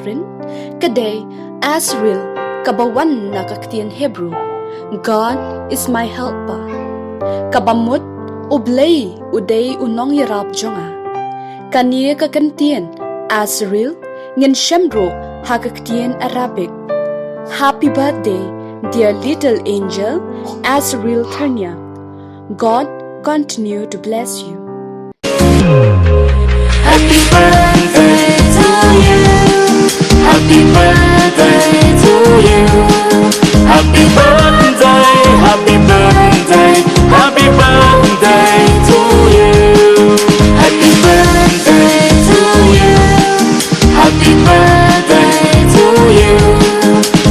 Arin, Kaday, Azarel, Kabawan na kaktian Hebrew, God is my helper. Kabamut, Ublay, Uday unong yarap jonga. Kaniya kakantian, Azarel, Ngan Shemro, Hakaktian Arabic. Happy birthday, dear little angel, Azarel Thyrniang. God continue to bless you. Happy birthday to you. Happy birthday to you. Happy birthday, happy birthday, happy birthday to you. Happy birthday to you. Happy birthday to you.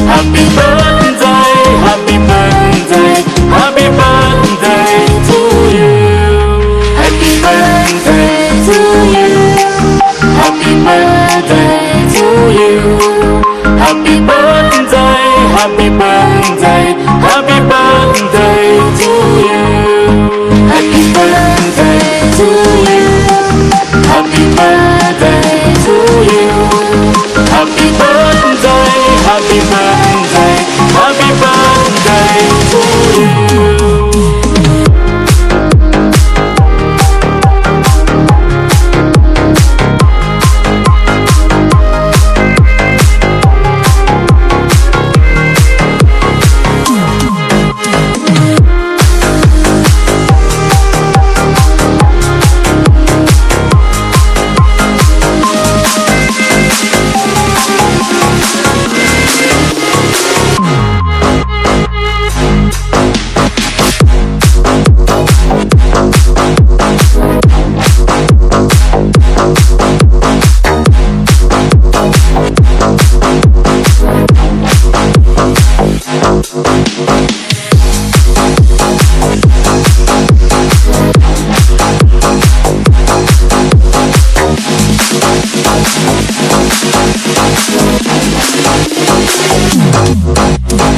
Happy birthday, happy birthday, happy birthday to you. Happy birthday to you. Happy birthday to you. Happy birthday, happy birthday, happy birthday to you. Happy birthday to you. Happy birthday to you. Happy birthday, happy birthday, happy birthday to you.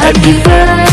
Happy birthday.